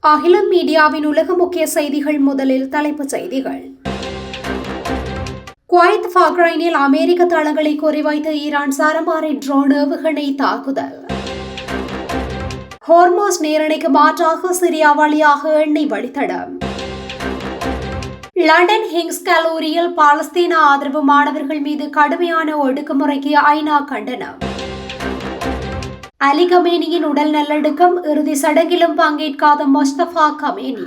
அகிலம் மீடியாவின் உலக முக்கிய செய்திகள். முதலில் தலைப்புச் செய்திகள். குவைத் பஹ்ரைனில் அமெரிக்க தளங்களை குறிவைத்த ஈரான் சரமாரி ட்ரோன் ஏவுகணை தாக்குதல். ஹோர்மோஸ் நீரிணைக்கு மாற்றாக சிரியா வழியாக எண்ணெய் வழித்தடம். லண்டன் கிங்ஸ் கல்லூரியில் பாலஸ்தீன ஆதரவு மாணவர்கள் மீது கடுமையான ஒடுக்குமுறைக்கு ஐநா கண்டனம். அலி கமேனியின் உடல் நல்லடக்கம், இறுதி சடங்கிலும் பங்கேற்காத முஸ்தபா கமேனி.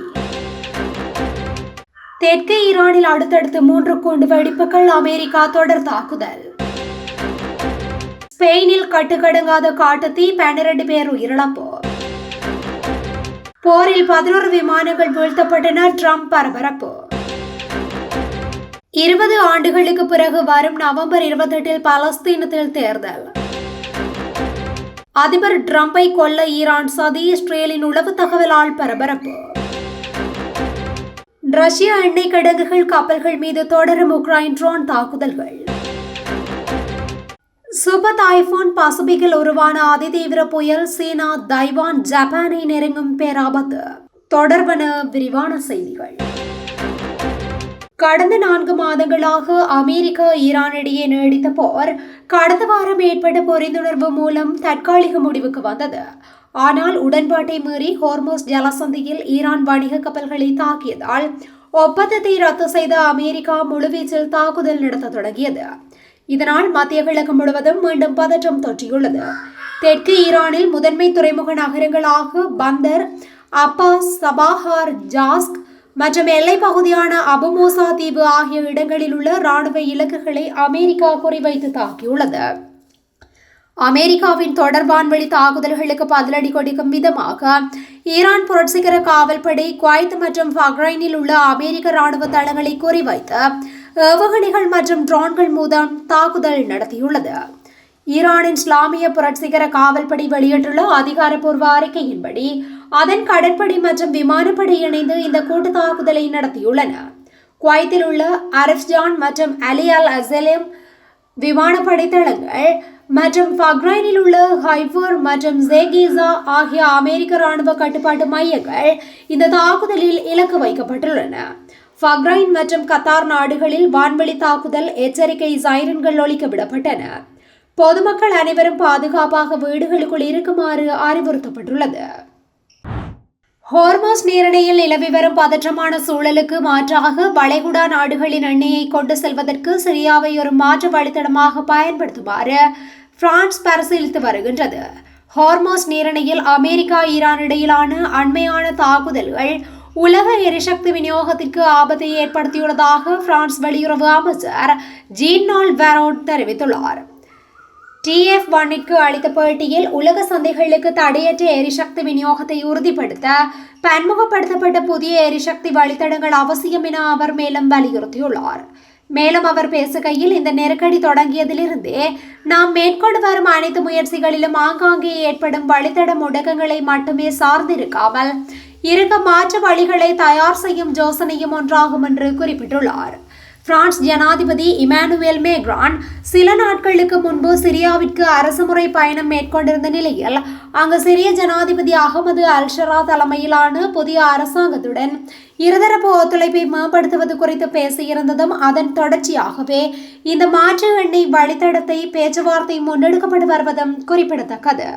தெற்கு ஈரானில் அடுத்தடுத்து 3 குண்டு வெடிப்புகள், அமெரிக்கா தொடர் தாக்குதல். ஸ்பெயினில் கட்டுக்கடங்காத காட்டுத்தீ, 12 பேர் உயிரிழப்பு. போரில் 11 விமானங்கள் வீழ்த்தப்பட்டன, ட்ரம்ப் பரபரப்பு. 20 ஆண்டுகளுக்கு பிறகு வரும் நவம்பர் 28 பாலஸ்தீனத்தில் தேர்தல். அதிபர் ட்ரம்பை கொல்ல ஈரான் சதி, இஸ்ரேலின் உளவு தகவலால் பரபரப்பு. ரஷ்ய எண்ணெய் கிடங்குகள், கப்பல்கள் மீது தொடரும் உக்ரைன் ட்ரோன் தாக்குதல்கள். சூப்பர் டைபூன் பசிபிக்கில் உருவான அதிதீவிர புயல், சீனா, தைவான், ஜப்பானை நெருங்கும் பேராபத்து. தொடர்பான விரிவான செய்திகள். கடந்த 4 மாதங்களாக அமெரிக்கா ஈரான் இடையே நீடித்த போர் கடந்த வாரம் ஏற்பட்ட புரிந்துணர்வு மூலம் தற்காலிக முடிவுக்கு வந்தது. ஆனால் உடன்பாட்டை மீறி ஹோர்மோஸ் ஜலசந்தியில் ஈரான் வணிக கப்பல்களை தாக்கியதால் ஒப்பந்தத்தை ரத்து செய்த அமெரிக்கா முழுவீச்சில் தாக்குதல் நடத்த தொடங்கியது. இதனால் மத்திய கிழக்கு முழுவதும் மீண்டும் பதற்றம் தொற்றியுள்ளது. தெற்கு ஈரானில் முதன்மை துறைமுக நகரங்களாக பந்தர் அப்பாஸ், சபாஹார், ஜாஸ்க் மற்றும் எல்லைப் பகுதியான அபு மூசா தீவு ஆகிய இடங்களில் உள்ள இராணுவ இலக்குகளை அமெரிக்கா குறிவைத்து தாக்கியுள்ளது. அமெரிக்காவின் தொடர் வான்வெளி தாக்குதல்களுக்கு பதிலடி கொடுக்கும் விதமாக ஈரான் புரட்சிகர காவல்படை குவைத் மற்றும் பஹ்ரைனில் உள்ள அமெரிக்க இராணுவ தளங்களை குறிவைத்து ஏவுகணைகள் மற்றும் ட்ரோன்கள் மூலம் தாக்குதல் நடத்தியுள்ளது. ஈரானின் இஸ்லாமிய புரட்சிகர காவல்படை வெளியிட்டுள்ள அதிகாரப்பூர்வ அறிக்கையின்படி அதன் கடற்படை மற்றும் விமானப்படை இணைந்து இந்த கூட்டு தாக்குதலை நடத்தியுள்ளன. குவைத்தில் உள்ள அரஃப்ஜான் மற்றும் அலி அல் அசலேம் விமானப்படை தளங்கள் மற்றும் பஹ்ரைனில் உள்ள ஹைஃபர் மற்றும் ஜேகிசா ஆகிய அமெரிக்க இராணுவ கட்டுப்பாட்டு மையங்கள் இந்த தாக்குதலில் இலக்கு வைக்கப்பட்டுள்ளன. பஹ்ரைன் மற்றும் கத்தார் நாடுகளில் வான்வெளி தாக்குதல் எச்சரிக்கை சைரன்கள் ஒலிக்க விடப்பட்டன. பொதுமக்கள் அனைவரும் பாதுகாப்பாக வீடுகளுக்குள் இருக்குமாறு அறிவுறுத்தப்பட்டுள்ளது. ஹோர்மோஸ் நீரிணையில் நிலவி வரும் பதற்றமான சூழலுக்கு மாற்றாக வளைகுடா நாடுகளின் எண்ணெயை கொண்டு செல்வதற்கு சிரியாவை ஒரு மாற்று வழித்தடமாக பயன்படுத்துமாறு பிரான்ஸ் பரிசீலித்து வருகின்றது. ஹோர்மோஸ் நீரிணையில் அமெரிக்கா ஈரான் இடையிலான அண்மையான தாக்குதல்கள் உலக எரிசக்தி விநியோகத்திற்கு ஆபத்தை ஏற்படுத்தியுள்ளதாக பிரான்ஸ் வெளியுறவு அமைச்சர் ஜீன்-நால் வெரோட் தெரிவித்துள்ளார். TF1க்கு அளித்த பேட்டியில் உலக சந்தைகளுக்கு தடையற்ற எரிசக்தி விநியோகத்தை உறுதிப்படுத்த பன்முகப்படுத்தப்பட்ட புதிய எரிசக்தி வழித்தடங்கள் அவசியம் என அவர் மேலும் வலியுறுத்தியுள்ளார். மேலும் அவர் பேசுகையில், இந்த நெருக்கடி தொடங்கியதிலிருந்தே நாம் மேற்கொண்டு வரும் அனைத்து முயற்சிகளிலும் ஆங்காங்கே ஏற்படும் வழித்தட முடக்கங்களை மட்டுமே சார்ந்திருக்காமல் இருக்க மாற்று வழிகளை தயார் செய்யும் யோசனையும் ஒன்றாகும் என்று குறிப்பிட்டுள்ளார். பிரான்ஸ் ஜனாதிபதி இமானுவேல் மேக்ரான் சில நாட்களுக்கு முன்பு சிரியாவிற்கு அரசுமுறை பயணம் மேற்கொண்டிருந்த நிலையில் அங்கு சிரிய ஜனாதிபதி அகமது அல்ஷரா தலைமையிலான புதிய அரசாங்கத்துடன் இருதரப்பு ஒத்துழைப்பை மேம்படுத்துவது குறித்து பேசியிருந்ததும் அதன் தொடர்ச்சியாகவே இந்த மாற்று எண்ணெய் வழித்தடத்தை பேச்சுவார்த்தை முன்னெடுக்கப்பட்டு வருவதும் குறிப்பிடத்தக்கது.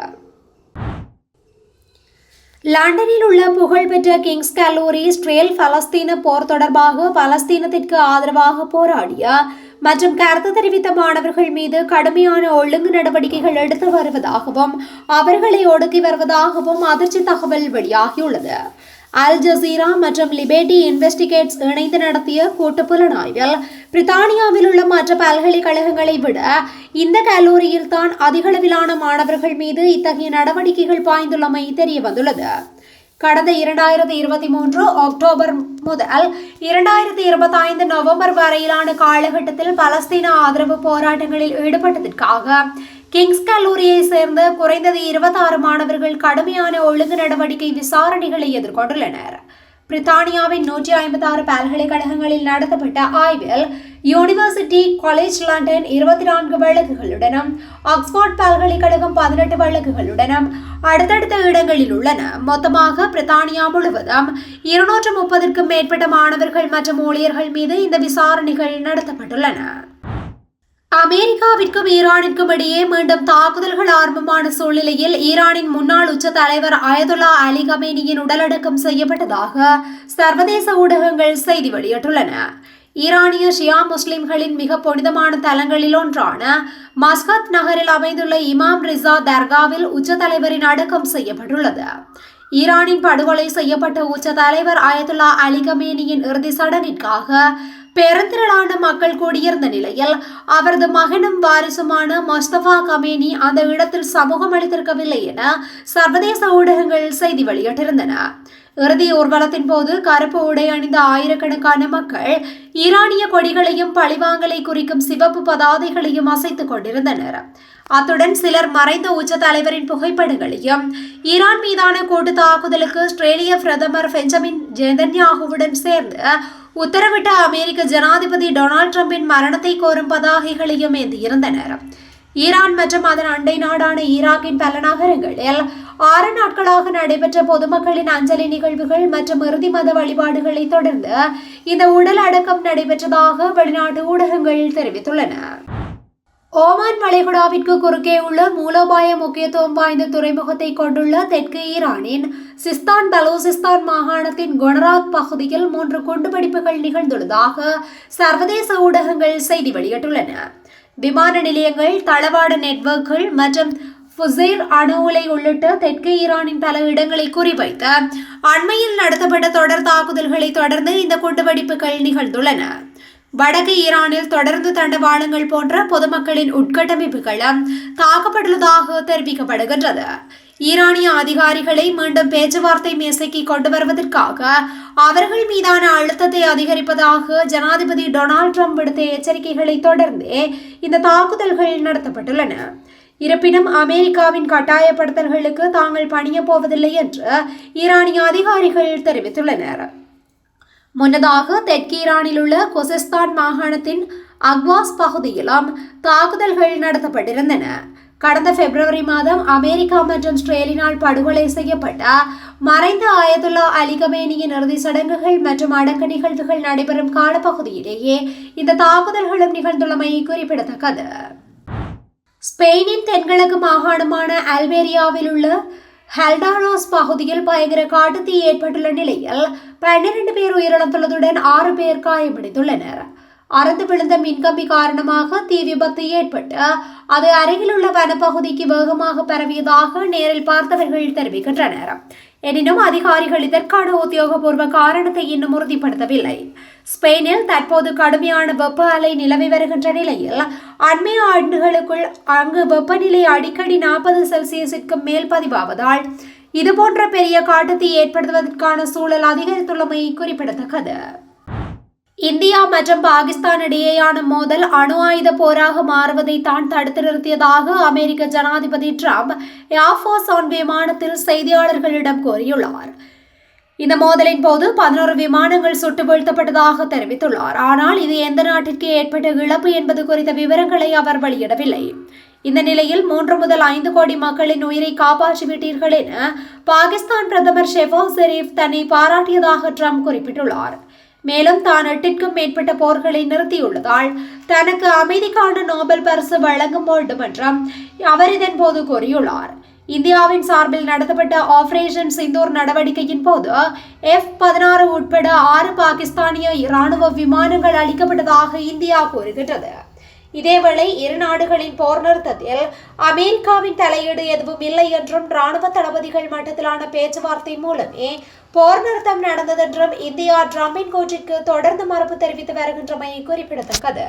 லண்டனில் உள்ள புகழ்பெற்ற கிங்ஸ் கல்லூரி இஸ்ரேல் பலஸ்தீன போர் தொடர்பாக பலஸ்தீனத்திற்கு ஆதரவாக போராடிய மற்றும் கருத்து தெரிவித்த மாணவர்கள் மீது கடுமையான ஒழுங்கு நடவடிக்கைகள் எடுத்து வருவதாகவும் அவர்களை ஒடுக்கி வருவதாகவும் அதிர்ச்சி தகவல் வெளியாகியுள்ளது. அல் ஜசீரா மற்றும் லிபர்டி இன்வெஸ்டிகேட்ஸ் இணைந்து நடத்திய கூட்டு புலனாய்வில் பிரித்தானியாவில் உள்ள மற்ற பல்கலைக்கழகங்களை விட இந்த கல்லூரியில் தான் அதிகளவிலான மாணவர்கள் மீது இத்தகைய நடவடிக்கைகள் பாய்ந்துள்ளமை தெரிய வந்துள்ளது. கடந்த 2023 அக்டோபர் முதல் 2025 நவம்பர் வரையிலான காலகட்டத்தில் பலஸ்தீன ஆதரவு போராட்டங்களில் ஈடுபட்டதற்காக கிங்ஸ் கல்லூரியை சேர்ந்த குறைந்தது 26 மாணவர்கள் கடுமையான ஒழுங்கு நடவடிக்கை விசாரணைகளை எதிர்கொண்டுள்ளனர். பிரித்தானியாவின் 156 பல்கலைக்கழகங்களில் நடத்தப்பட்ட ஆய்வில் யூனிவர்சிட்டி காலேஜ் லண்டன் 24 வழக்குகளுடனும் ஆக்ஸ்போர்ட் பல்கலைக்கழகம் 18 வழக்குகளுடனும் அடுத்தடுத்த இடங்களில் உள்ளன. மொத்தமாக பிரித்தானியா முழுவதும் 230க்கும் மேற்பட்ட மாணவர்கள் மற்றும் ஊழியர்கள் மீது இந்த விசாரணைகள் நடத்தப்பட்டுள்ளன. அமெரிக்காவிற்கும் ஈரானிற்கும் இடையே மீண்டும் தாக்குதல்கள் ஆரம்பமான சூழ்நிலையில் ஈரானின் முன்னாள் உச்ச தலைவர் அயதுல்லா அலி கமேனியின் உடலடக்கம் செய்யப்பட்டதாக சர்வதேச ஊடகங்கள் செய்தி வெளியிட்டுள்ளன. ஈரானிய ஷியா முஸ்லிம்களின் மிக புனிதமான தலங்களில் ஒன்றான மஸ்கத் நகரில் அமைந்துள்ள இமாம் ரிசா தர்காவில் உச்ச தலைவரின் அடக்கம் செய்யப்பட்டுள்ளது. ஈரானின் படுகொலை செய்யப்பட்ட உச்ச தலைவர் அயதுல்லா அலி கமேனியின் இறுதி சடங்கிற்காக பெருந்திரளான மக்கள் கூடியிருந்த நிலையில் அவரது மகனும் வாரிசுமான மொஸ்தபா கமேனி அந்த இடத்தில் சமூகம் அளித்திருக்கவில்லை என சர்வதேச ஊடகங்கள் செய்தி வெளியிட்டிருந்தன. இறுதி ஊர்வலத்தின் போது கருப்பு உடை அணிந்த ஆயிரக்கணக்கான மக்கள் ஈரானிய கொடிகளையும் பழிவாங்கலை குறிக்கும் சிவப்பு பதாதைகளையும் அசைத்துக் கொண்டிருந்தனர். அத்துடன் சிலர் மறைந்த உச்ச தலைவரின் புகைப்படங்களையும் ஈரான் மீதான கூட்டு தாக்குதலுக்கு ஆஸ்திரேலிய பிரதமர் பெஞ்சமின் நெதன்யாகுவுடன் சேர்ந்து உத்தரவிட்ட அமெரிக்க ஜனாதிபதி டொனால்ட் டிரம்பின் மரணத்தை கோரும் பதாகைகளையும் ஏந்தியிருந்தனர். ஈரான் மற்றும் அதன் அண்டை நாடான ஈராக்கின் பல நகரங்களில் 6 நாட்களாக நடைபெற்ற பொதுமக்களின் அஞ்சலி நிகழ்வுகள் மற்றும் இறுதி மத வழிபாடுகளை தொடர்ந்து இந்த உடல் அடக்கம் நடைபெற்றதாக வெளிநாட்டு ஊடகங்கள் தெரிவித்துள்ளன. ஓமான் வளைகுடாவிற்கு குறுக்கே உள்ள மூலோபாய முக்கியத்துவம் வாய்ந்த துறைமுகத்தை கொண்டுள்ள தெற்கு ஈரானின் சிஸ்தான் பலூசிஸ்தான் மாகாணத்தின் கொனராக் பகுதியில் 3 குண்டுவெடிப்புகள் நிகழ்ந்துள்ளதாக சர்வதேச ஊடகங்கள் செய்தி வெளியிட்டுள்ளன. விமான நிலையங்கள், தளவாட நெட்வொர்க்குகள் மற்றும் ஃபுசைர் அணு உலை உள்ளிட்ட தெற்கு ஈரானின் பல இடங்களை குறிவைத்து அண்மையில் நடத்தப்பட்ட தொடர் தாக்குதல்களை தொடர்ந்து இந்த குண்டுவெடிப்புகள் நிகழ்ந்துள்ளன. வடக்கு ஈரானில் தொடர்ந்து தண்டவாளங்கள் போன்ற பொதுமக்களின் உட்கட்டமைப்புகளும் தாக்கப்பட்டுள்ளதாக தெரிவிக்கப்படுகின்றது. ஈரானிய அதிகாரிகளை மீண்டும் பேச்சுவார்த்தை மேசைக்கு கொண்டு வருவதற்காக அவர்கள் மீதான அழுத்தத்தை அதிகரிப்பதாக ஜனாதிபதி டொனால்ட் ட்ரம்ப் விடுத்த எச்சரிக்கைகளை தொடர்ந்தே இந்த தாக்குதல்கள் நடத்தப்பட்டுள்ளன. இருப்பினும் அமெரிக்காவின் கட்டாயப்படுத்தல்களுக்கு தாங்கள் பணியப் போவதில்லை என்று ஈரானிய அதிகாரிகள் தெரிவித்துள்ளனர். முன்னதாக தெற்கீரானில் உள்ள கொசிஸ்தான் மாகாணத்தின் அக்வாஸ் பகுதியிலும் தாக்குதல்கள் நடத்தப்பட்டிருந்தன. கடந்த பிப்ரவரி மாதம் அமெரிக்கா மற்றும் ஆஸ்திரேலியாவால் படுகொலை செய்யப்பட்ட மறைந்த அயதுல்லா அலி கமேனியின் இறுதி சடங்குகள் மற்றும் அடக்க நிகழ்வுகள் நடைபெறும் காலப்பகுதியிலேயே இந்த தாக்குதல்களும் நிகழ்ந்துள்ளமை குறிப்பிடத்தக்கது. ஸ்பெயினின் தென்கிழக்கு மாகாணமான அல்பேரியாவில் உள்ள ஹெல்டாரோஸ் பகுதியில் பயங்கர காட்டுத்தீ ஏற்பட்டுள்ள நிலையில் 12 பேர் உயிரிழந்துள்ளதுடன் 6 பேர் காயமடைந்துள்ளனர். அறுந்து விழுந்த மின்கம்பி காரணமாக தீ விபத்து ஏற்பட்டு அது அருகில் உள்ள வனப்பகுதிக்கு வேகமாக பரவியதாக நேரில் பார்த்தவர்கள் தெரிவிக்கின்றனர். எனினும் அதிகாரிகள் இதற்கான உத்தியோகபூர்வ காரணத்தை இன்னும் உறுதிப்படுத்தவில்லை. ஸ்பெயினில் தற்போது கடுமையான வெப்ப அலை நிலவி வருகின்ற நிலையில் அண்மைய ஆண்டுகளுக்குள் அங்கு வெப்பநிலை அடிக்கடி 40 செல்சியஸிற்கு மேல் பதிவாவதால் இதுபோன்ற பெரிய காட்டுத்தீ ஏற்படுத்துவதற்கான சூழல் அதிகரித்துள்ளமை குறிப்பிடத்தக்கது. இந்தியா மற்றும் பாகிஸ்தான் இடையேயான மோதல் அணு ஆயுத போராக மாறுவதை தான் தடுத்து நிறுத்தியதாக அமெரிக்க ஜனாதிபதி ட்ரம்ப் ஏர்ஃபோர்ஸ் ஒன் விமானத்தில் செய்தியாளர்களிடம் கூறியுள்ளார். இந்த மோதலின் போது 11 விமானங்கள் சுட்டு வீழ்த்தப்பட்டதாக தெரிவித்துள்ளார். ஆனால் இது எந்த நாட்டிற்கு ஏற்பட்ட இழப்பு என்பது குறித்த விவரங்களை அவர் வெளியிடவில்லை. இந்த நிலையில் 3 முதல் 5 கோடி மக்களின் உயிரை காப்பாற்றிவிட்டீர்கள் என பாகிஸ்தான் பிரதமர் ஷெஹபாஸ் ஷெரீப் தன்னை பாராட்டியதாக ட்ரம்ப் குறிப்பிட்டுள்ளார். மேலும் தான் 8க்கும் மேற்பட்ட போர்களை நிறுத்தியுள்ளதால் தனக்கு அமைதிக்கான நோபல் பரிசு வழங்க வேண்டும் என்றும் அவர் இதன் போது கூறியுள்ளார். இந்தியாவின் சார்பில் நடத்தப்பட்ட ஆபரேஷன் சிந்தூர் நடவடிக்கையின் போது F-16 உட்பட 6 பாகிஸ்தானிய இராணுவ விமானங்கள் அளிக்கப்பட்டதாக இந்தியா கூறுகின்றது. இதேவேளை இரு நாடுகளின் போர் நிறுத்தத்தில் அமெரிக்காவின் தலையீடு எதுவும் இல்லை என்றும் இராணுவ தளபதிகள் மட்டத்திலான பேச்சுவார்த்தை மூலமே போர் நிறுத்தம் நடந்ததென்றும் இந்தியா ட்ரம்பின் கூற்றிற்கு தொடர்ந்து மறுப்பு தெரிவித்து வருகின்றமை குறிப்பிடத்தக்கது.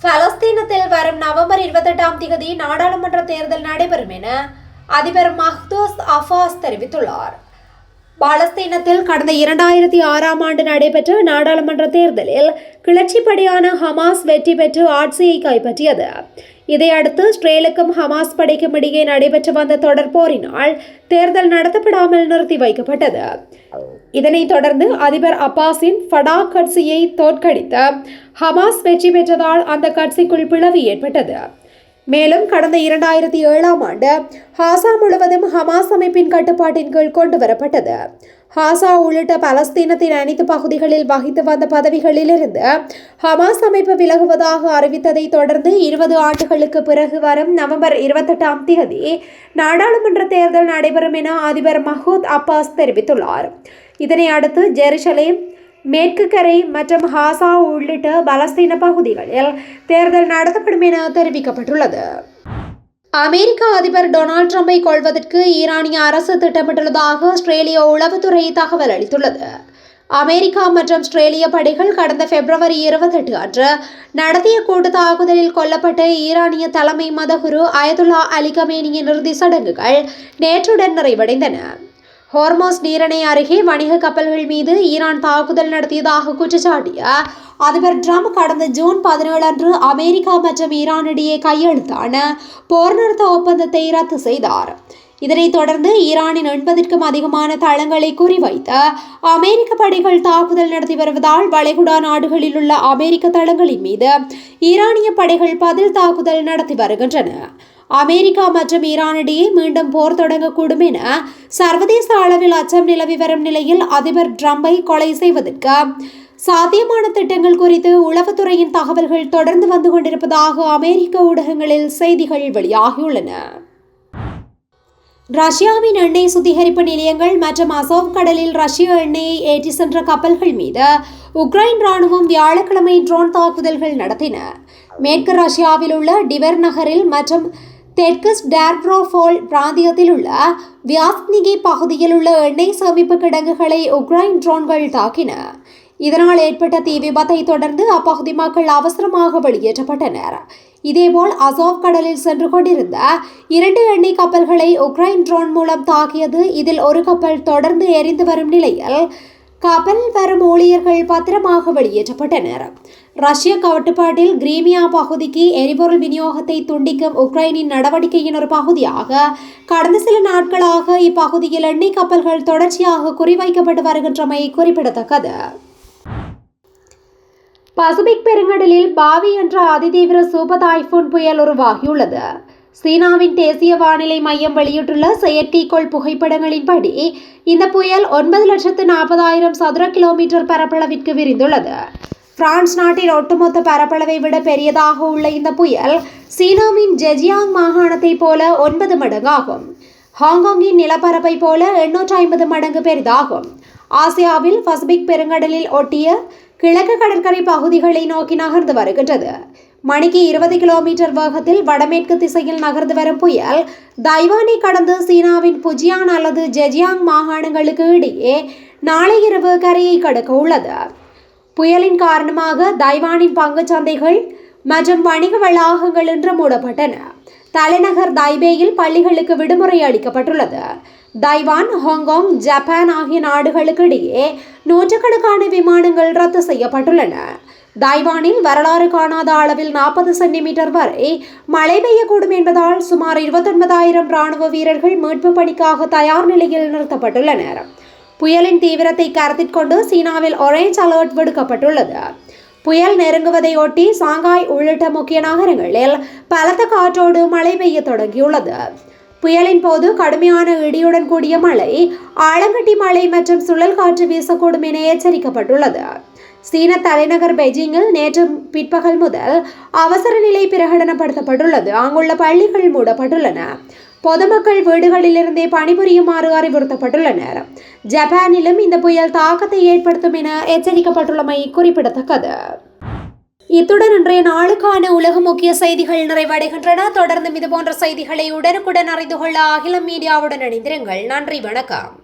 பலஸ்தீனத்தில் வரும் நவம்பர் 28ஆம் தேதி நாடாளுமன்ற தேர்தல் நடைபெறும் என அதிபர் மஹ்மூத் அப்பாஸ் தெரிவித்துள்ளார். பாலஸ்தீனத்தில் கடந்த 2006ஆம் ஆண்டு நடைபெற்ற நாடாளுமன்ற தேர்தலில் கிளர்ச்சிப்படையான ஹமாஸ் வெற்றி பெற்று ஆட்சியை கைப்பற்றியது. இதையடுத்து இஸ்ரேலுக்கும் ஹமாஸ் படைக்கும் இடையே நடைபெற்று வந்த தொடர் போரினால் தேர்தல் நடத்தப்படாமல் நிறுத்தி வைக்கப்பட்டது. இதனைத் தொடர்ந்து அதிபர் அப்பாஸின் ஃபடா கட்சியை தோற்கடித்த ஹமாஸ் வெற்றி பெற்றதால் அந்த கட்சிக்குள் பிளவு ஏற்பட்டது. மேலும் கடந்த 2007ஆம் ஆண்டு ஹாசா முழுவதும் ஹமாஸ் அமைப்பின் கட்டுப்பாட்டின் கீழ் கொண்டு வரப்பட்டது. ஹாசா உள்ளிட்ட பலஸ்தீனத்தின் அனைத்து பகுதிகளில் வகித்து வந்த பதவிகளிலிருந்து ஹமாஸ் அமைப்பு விலகுவதாக அறிவித்ததை தொடர்ந்து 20 ஆண்டுகளுக்கு பிறகு வரும் நவம்பர் 28ஆம் தேதி நாடாளுமன்ற தேர்தல் நடைபெறும் என அதிபர் மஹ்மூத் அப்பாஸ் தெரிவித்துள்ளார். இதனை அடுத்து ஜெருசலேம், மேற்கு கரை மற்றும் ஹாசா உள்ளிட்ட பலஸ்தீன பகுதிகளில் தேர்தல் நடத்தப்படும் என தெரிவிக்கப்பட்டுள்ளது. அமெரிக்க அதிபர் டொனால்ட் ட்ரம்பை கொல்வதற்கு ஈரானிய அரசு திட்டமிட்டுள்ளதாக ஆஸ்திரேலிய உளவுத்துறை தகவல் அளித்துள்ளது. அமெரிக்கா மற்றும் ஆஸ்திரேலிய படைகள் கடந்த பிப்ரவரி 28 அன்று நடத்திய கூட்டு தாக்குதலில் கொல்லப்பட்ட ஈரானிய தலைமை மதகுரு அயதுல்லா அலி கமேனியின் இறுதி சடங்குகள் நேற்றுடன் நிறைவடைந்தன. ஹோர்மோஸ் நீரிணை அருகே வணிக கப்பல்கள் மீது ஈரான் தாக்குதல் நடத்தியதாக குற்றச்சாட்டிய அதிபர் ட்ரம்ப் கடந்த ஜூன் 17 அன்று அமெரிக்கா மற்றும் ஈரான் இடையே கையெழுத்தான போர் நிறுத்த ஒப்பந்தத்தை ரத்து செய்தார். இதனைத் தொடர்ந்து ஈரானின் 80க்கும் அதிகமான தளங்களை குறிவைத்து அமெரிக்க படைகள் தாக்குதல் நடத்தி வருவதால் வளைகுடா நாடுகளில் உள்ள அமெரிக்க தளங்களின் மீது ஈரானிய படைகள் பதில் தாக்குதல் நடத்தி வருகின்றன. அமெரிக்கா மற்றும் ஈரானிடையே மீண்டும் போர் தொடங்கக்கூடும் என சர்வதேச அளவில் அச்சம் நிலவி வரும் நிலையில் அதிபர் ட்ரம்பை கொலை செய்வதற்கு சாத்தியமான திட்டங்கள் குறித்து உளவுத்துறையின் தகவல்கள் தொடர்ந்து வந்து கொண்டிருப்பதாக அமெரிக்க ஊடகங்களில் செய்திகள் வெளியாகியுள்ளன. ரஷ்யாவின் எண்ணெய் சுத்திகரிப்பு நிலையங்கள் மற்றும் அசோவ் கடலில் ரஷ்ய எண்ணெயை ஏற்றி சென்ற கப்பல்கள் மீது உக்ரைன் ராணுவம் வியாழக்கிழமை ட்ரோன் தாக்குதல்கள் நடத்தின. மேற்கு ரஷ்யாவில் உள்ள டிவர் நகரில் மற்றும் தெற்கு ஸ்டார்ட்ரோபோல் பிராந்தியத்தில் உள்ள வியாஸ்னிகி பகுதியில் உள்ள எண்ணெய் சேமிப்பு கிடங்குகளை உக்ரைன் ட்ரோன்கள் தாக்கின. இதனால் ஏற்பட்ட தீ விபத்தை தொடர்ந்து அப்பகுதி மக்கள் அவசரமாக வெளியேற்றப்பட்டனர். இதேபோல் அசோவ் கடலில் சென்று கொண்டிருந்த 2 எண்ணெய் கப்பல்களை உக்ரைன் ட்ரோன் மூலம் தாக்கியது. இதில் ஒரு கப்பல் தொடர்ந்து எரிந்து வரும் நிலையில் கப்பல் வரும் ஊழியர்கள் பத்திரமாக வெளியேற்றப்பட்டனர். ரஷ்ய கட்டுப்பாட்டில் கிரீமியா பகுதிக்கு எரிபொருள் விநியோகத்தை துண்டிக்கும் உக்ரைனின் நடவடிக்கையின் ஒரு பகுதியாக கடந்த சில நாட்களாக இப்பகுதியில் எண்ணெய் கப்பல்கள் தொடர்ச்சியாக குறிவைக்கப்பட்டு வருகின்றமை குறிப்பிடத்தக்கது. பசிபிக் பெருங்கடலில் பாவி என்ற அதிதீவிர சூப்பர் டைஃபூன் புயல் உருவாகியுள்ளது. சீனாவின் தேசிய வானிலை மையம் வெளியிட்டுள்ள செயற்கைக்கோள் புகைப்படங்களின்படி இந்த புயல் 9,40,000 சதுர கிலோமீட்டர் பரப்பளவிற்கு விரிந்துள்ளது. பிரான்ஸ் நாட்டின் ஒட்டுமொத்த பரப்பளவை விட பெரியதாக உள்ள இந்த புயல் சீனாவின் ஜெஜியாங் மாகாணத்தை போல 9 மடங்காகும். ஹாங்காங்கின் நிலப்பரப்பை போல 850 மடங்கு பெரிதாகும். ஆசியாவில் பசிபிக் பெருங்கடலில் ஒட்டிய கிழக்கு கடற்கரை பகுதிகளை நோக்கி நகர்ந்து வருகின்றது. மணிக்கு 20 கிலோமீட்டர் வேகத்தில் வடமேற்கு திசையில் நகர்ந்து வரும் புயல் தைவானை கடந்து சீனாவின் புஜியான் அல்லது ஜெஜியாங் மாகாணங்களுக்கு இடையே நாளை இரவு கரையை கடக்க உள்ளது. புயலின் காரணமாக தைவானின் பங்குச் சந்தைகள் மற்றும் வணிக வளாகங்கள் இன்று மூடப்பட்டன. தலைநகர் தைபேயில் பள்ளிகளுக்கு விடுமுறை அளிக்கப்பட்டுள்ளது. தைவான், ஹாங்காங், ஜப்பான் ஆகிய நாடுகளுக்கு இடையே நூற்றுக்கணக்கான விமானங்கள் ரத்து செய்யப்பட்டுள்ளன. தைவானில் வரலாறு காணாத அளவில் 40 சென்டிமீட்டர் வரை மழை பெய்யக்கூடும் என்பதால் சுமார் 29,000 ராணுவ வீரர்கள் மீட்பு பணிக்காக தயார் நிலையில் நிறுத்தப்பட்டுள்ளனர். புயலின் தீவிரத்தை கருத்தில் கொண்டு சீனாவில் ஆரஞ்ச் அலர்ட் விடுக்கப்பட்டுள்ளது. புயல் நெருங்குவதை ஒட்டி சாங்காய் உள்ளிட்ட முக்கிய நகரங்களில் பலத்த காற்றோடு மழை பெய்ய தொடங்கியுள்ளது. புயலின் போது கடுமையான இடியுடன் கூடிய மழை, ஆலங்கட்டி மழை மற்றும் சுழல் காற்று வீசக்கூடும் என எச்சரிக்கப்பட்டுள்ளது. சீன தலைநகர் பெய்ஜிங்கில் நேற்று பிற்பகல் முதல் அவசர நிலை பிரகடனப்படுத்தப்பட்டுள்ளது. அங்குள்ள பள்ளிகள் மூடப்பட்டுள்ளன. பொதுமக்கள் வீடுகளிலிருந்தே பணிபுரியுமாறு அறிவுறுத்தப்பட்டுள்ளனர். ஜப்பானிலும் இந்த புயல் தாக்கத்தை ஏற்படுத்தும் என எச்சரிக்கப்பட்டுள்ளமை குறிப்பிடத்தக்கது. இத்துடன் இன்றைய நாளுக்கான உலக முக்கிய செய்திகள் நிறைவடைகின்றன. தொடர்ந்து இதுபோன்ற செய்திகளை உடனுக்குடன் அறிந்து கொள்ள அகிலம் மீடியாவுடன் இணைந்திருங்கள். நன்றி, வணக்கம்.